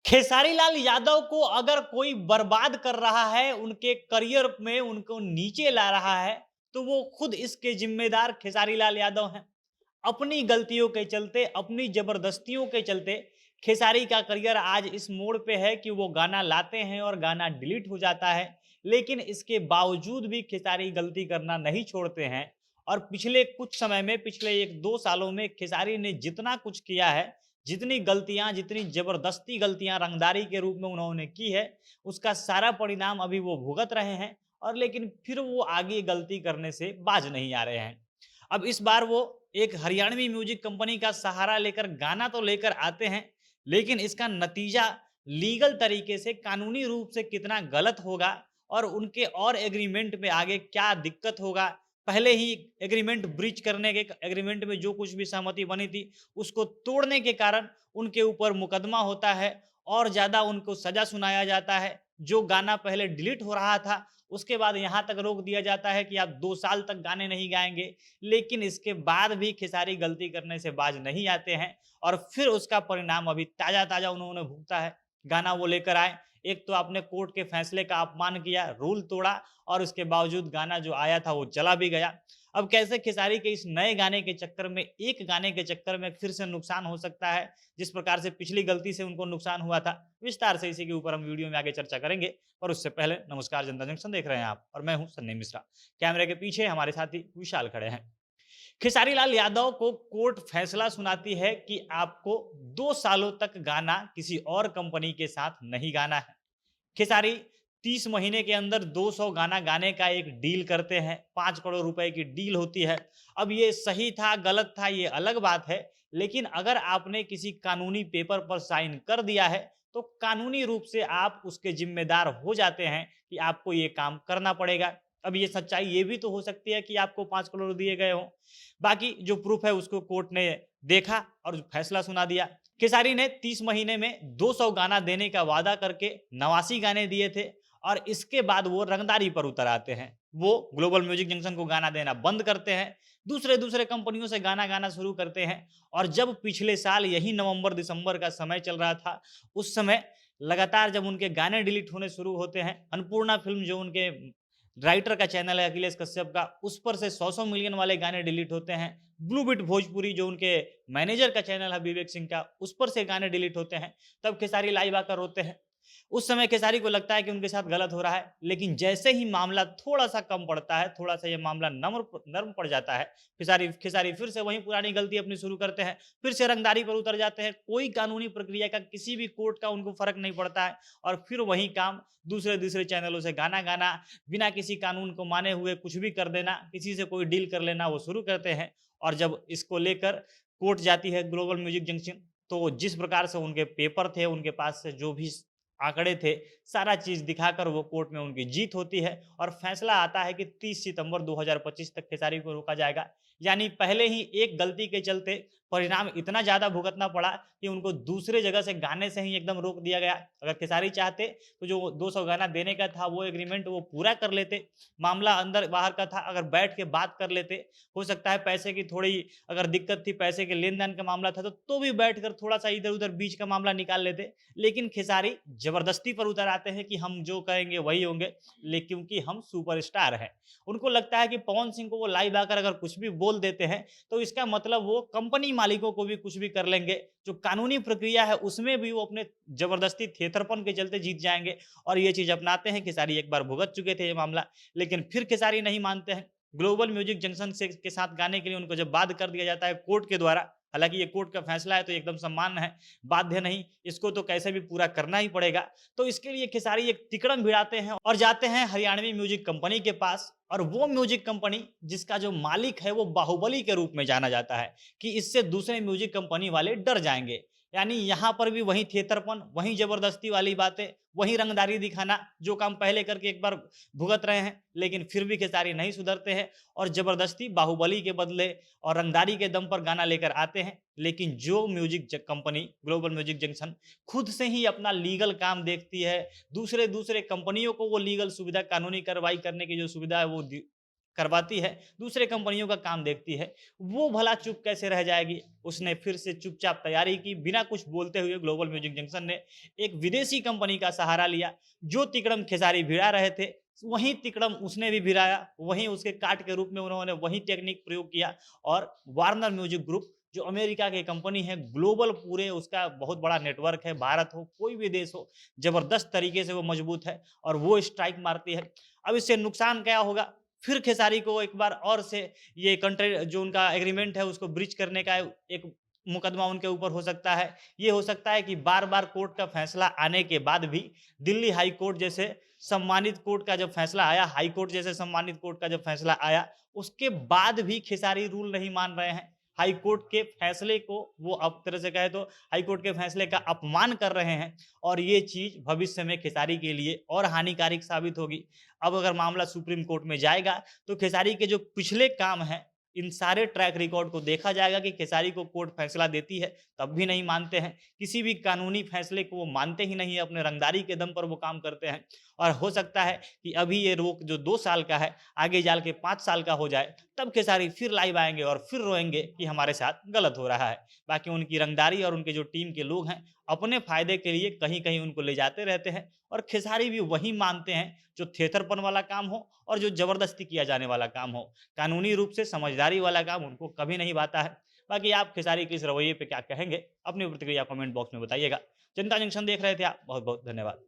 खेसारी लाल यादव को अगर कोई बर्बाद कर रहा है, उनके करियर में उनको नीचे ला रहा है, तो वो खुद इसके जिम्मेदार खेसारी लाल यादव हैं। अपनी गलतियों के चलते, अपनी ज़बरदस्तियों के चलते खेसारी का करियर आज इस मोड़ पे है कि वो गाना लाते हैं और गाना डिलीट हो जाता है। लेकिन इसके बावजूद भी खेसारी गलती करना नहीं छोड़ते हैं और पिछले कुछ समय में, पिछले 1-2 सालों में खेसारी ने जितना कुछ किया है, जितनी गलतियाँ, जितनी ज़बरदस्ती गलतियाँ रंगदारी के रूप में उन्होंने की है, उसका सारा परिणाम अभी वो भुगत रहे हैं और लेकिन फिर वो आगे गलती करने से बाज नहीं आ रहे हैं। अब इस बार वो एक हरियाणवी म्यूजिक कंपनी का सहारा लेकर गाना तो लेकर आते हैं, लेकिन इसका नतीजा लीगल तरीके से, कानूनी रूप से कितना गलत होगा और उनके और एग्रीमेंट में आगे क्या दिक्कत होगा, पहले ही एग्रीमेंट ब्रीच करने के एग्रीमेंट में जो कुछ भी सहमति बनी थी, उसको तोड़ने के कारण उनके ऊपर मुकदमा होता है और ज़्यादा उनको सज़ा सुनाया जाता है। जो गाना पहले डिलीट हो रहा था, उसके बाद यहाँ तक रोक दिया जाता है कि आप 2 साल तक गाने नहीं गाएँगे। लेकिन इसके बाद भी खेसारी गलती करने से बाज नहीं आते हैं और फिर उसका परिणाम अभी ताज़ा-ताज़ा उन्होंने भुगता है। गाना वो लेकर आए, एक तो आपने कोर्ट के फैसले का अपमान किया, रूल तोड़ा और उसके बावजूद गाना जो आया था वो चला भी गया। अब कैसे खेसारी के इस नए गाने के चक्कर में, एक गाने के चक्कर में फिर से नुकसान हो सकता है, जिस प्रकार से पिछली गलती से उनको नुकसान हुआ था, विस्तार से इसी के ऊपर हम वीडियो में आगे चर्चा करेंगे। पर उससे पहले नमस्कार, जनता जंक्शन देख रहे हैं आप और मैं हूँ सन्नी मिश्रा। कैमरे के पीछे हमारे साथी विशाल खड़े हैं। खेसारी लाल यादव को कोर्ट फैसला सुनाती है कि आपको 2 सालों तक गाना किसी और कंपनी के साथ नहीं गाना है। खेसारी 30 महीने के अंदर 200 गाना गाने का एक डील करते हैं, 5 करोड़ रुपए की डील होती है। अब ये सही था, गलत था, ये अलग बात है, लेकिन अगर आपने किसी कानूनी पेपर पर साइन कर दिया है, तो कानूनी रूप से आप उसके ज़िम्मेदार हो जाते हैं कि आपको ये काम करना पड़ेगा। अब ये सच्चाई ये भी तो हो सकती है कि आपको 5 करोड़ दिए गए हों। बाकी जो प्रूफ़ है उसको कोर्ट ने देखा और फैसला सुना दिया। खेसारी ने 30 महीने में 200 गाना देने का वादा करके 89 गाने दिए थे और इसके बाद वो रंगदारी पर उतर आते हैं। वो ग्लोबल म्यूजिक जंक्शन को गाना देना बंद करते हैं, दूसरे-दूसरे कंपनियों से गाना गाना शुरू करते हैं और जब पिछले साल यही नवंबर-दिसंबर का समय चल रहा था, उस समय लगातार जब उनके गाने डिलीट होने शुरू होते हैं, अन्नपूर्णा फ़िल्म जो उनके राइटर का चैनल है अखिलेश कश्यप का, उस पर से 100-100 मिलियन वाले गाने डिलीट होते हैं। ब्लू बीट भोजपुरी जो उनके मैनेजर का चैनल है विवेक सिंह का, उस पर से गाने डिलीट होते हैं। तब खेसारी लाइव आकर रोते हैं। उस समय खेसारी को लगता है कि उनके साथ गलत हो रहा है, लेकिन जैसे ही मामला थोड़ा-सा कम पड़ता है, थोड़ा-सा ये मामला नर्म पड़ जाता है, खेसारी खेसारी फिर से वही पुरानी गलती अपनी शुरू करते हैं, फिर से रंगदारी पर उतर जाते हैं। कोई कानूनी प्रक्रिया का, किसी भी कोर्ट का उनको फ़र्क नहीं पड़ता है और फिर वही काम दूसरे-दूसरे चैनलों से गाना गाना, बिना किसी कानून को माने हुए कुछ भी कर देना, किसी से कोई डील कर लेना, वो शुरू करते हैं और जब इसको लेकर कोर्ट जाती है ग्लोबल म्यूजिक जंक्शन, तो जिस प्रकार से उनके पेपर थे, उनके पास से जो भी आंकड़े थे, सारा चीज़ दिखाकर वो कोर्ट में उनकी जीत होती है और फैसला आता है कि 30 सितंबर 2025 तक खेसारी को रोका जाएगा। यानी पहले ही एक गलती के चलते परिणाम इतना ज़्यादा भुगतना पड़ा कि उनको दूसरे जगह से गाने से ही एकदम रोक दिया गया। अगर खेसारी चाहते तो जो 200 गाना देने का था वो एग्रीमेंट वो पूरा कर लेते। मामला अंदर-बाहर का था, अगर बैठ के बात कर लेते। हो सकता है पैसे की थोड़ी अगर दिक्कत थी, पैसे के लेन-देन का मामला था तो भी बैठकर थोड़ा-सा इधर-उधर बीच का मामला निकाल लेते। लेकिन खेसारी ज़बरदस्ती पर उतर आते हैं कि हम जो कहेंगे वही होंगे, क्योंकि हम सुपरस्टार हैं। उनको लगता है कि पवन सिंह को वो लाइव आकर अगर कुछ भी बोल देते हैं, तो इसका मतलब वो कंपनी मालिकों को भी कुछ भी कर लेंगे। जो कानूनी प्रक्रिया है उसमें भी वो अपने ज़बरदस्ती थेथरपन के चलते जीत जाएँगे और ये चीज़ अपनाते हैं। खेसारी एक बार भुगत चुके थे ये मामला, लेकिन फिर खेसारी नहीं मानते हैं। ग्लोबल म्यूजिक जंक्शन से के साथ गाने के लिए उनको जब बाध्य कर दिया जाता है कोर्ट के द्वारा, हालाँकि ये कोर्ट का फैसला है तो एकदम सम्मान है, बाध्य नहीं, इसको तो कैसे भी पूरा करना ही पड़ेगा। तो इसके लिए खेसारी एक तिकड़म भिड़ाते हैं और जाते हैं हरियाणवी म्यूजिक कंपनी के पास और वो म्यूजिक कंपनी जिसका जो मालिक है वो बाहुबली के रूप में जाना जाता है कि इससे दूसरे म्यूजिक कंपनी वाले डर जाएँगे। यानी यहाँ पर भी वही थिएटरपन, वही ज़बरदस्ती वाली बातें, वही रंगदारी दिखाना, जो काम पहले करके एक बार भुगत रहे हैं, लेकिन फिर भी खेसारी नहीं सुधरते हैं और ज़बरदस्ती बाहुबली के बदले और रंगदारी के दम पर गाना लेकर आते हैं। लेकिन जो music company global music junction खुद से ही अपना लीगल काम देखती है, दूसरे-दूसरे कंपनियों को वो लीगल सुविधा, कानूनी कार्रवाई करने की जो सुविधा है वो करवाती है, दूसरे कंपनियों का काम देखती है, वो भला चुप कैसे रह जाएगी? उसने फिर से चुपचाप तैयारी की, बिना कुछ बोलते हुए ग्लोबल म्यूजिक जंक्शन ने एक विदेशी कंपनी का सहारा लिया। जो तिकड़म खेसारी भिड़ा रहे थे, वहीं तिकड़म उसने भी भिड़ाया, वहीं उसके काट के रूप में उन्होंने वही टेक्निक प्रयोग किया और वार्नर म्यूजिक ग्रुप जो अमेरिका की कंपनी है, ग्लोबल पूरे उसका बहुत बड़ा नेटवर्क है, भारत हो, कोई भी देश हो, ज़बरदस्त तरीके से वो मजबूत है और वो स्ट्राइक मारती है। अब इससे नुकसान क्या होगा? फिर खेसारी को एक बार और से ये कंट्रे जो उनका एग्रीमेंट है उसको ब्रीच करने का एक मुकदमा उनके ऊपर हो सकता है। ये हो सकता है कि बार-बार कोर्ट का फैसला आने के बाद भी दिल्ली हाई कोर्ट जैसे सम्मानित कोर्ट का जब फैसला आया, हाई कोर्ट जैसे सम्मानित कोर्ट का जब फैसला आया, उसके बाद भी खेसारी रूल नहीं मान रहे हैं। हाई कोर्ट के फैसले को वो अब तरह से कहें तो हाई कोर्ट के फैसले का अपमान कर रहे हैं और ये चीज़ भविष्य में खेसारी के लिए और हानिकारक साबित होगी। अब अगर मामला सुप्रीम कोर्ट में जाएगा, तो खेसारी के जो पिछले काम हैं, इन सारे ट्रैक रिकॉर्ड को देखा जाएगा कि खेसारी को कोर्ट फैसला देती है, तब भी नहीं मानते हैं। किसी भी कानूनी फैसले को वो मानते ही नहीं है, अपने रंगदारी के दम पर वो काम करते हैं और हो सकता है कि अभी ये रोक जो 2 साल का है, आगे जाल के 5 साल का हो जाए, तब खेसारी फिर लाइव आएँगे और फिर रोएँगे कि हमारे साथ गलत हो रहा है। बाकी उनकी रंगदारी और उनके जो टीम के लोग हैं, अपने फ़ायदे के लिए कहीं-कहीं उनको ले जाते रहते हैं और खेसारी भी वही मानते हैं, जो थेथरपन वाला काम हो और जो ज़बरदस्ती किया जाने वाला काम हो। कानूनी रूप से समझदारी वाला काम उनको कभी नहीं भाता है। बाकी आप खेसारी के इस रवैये पे क्या कहेंगे? अपनी प्रतिक्रिया कमेंट बॉक्स में बताइएगा। जनता जंक्शन देख रहे थे आप, बहुत-बहुत धन्यवाद।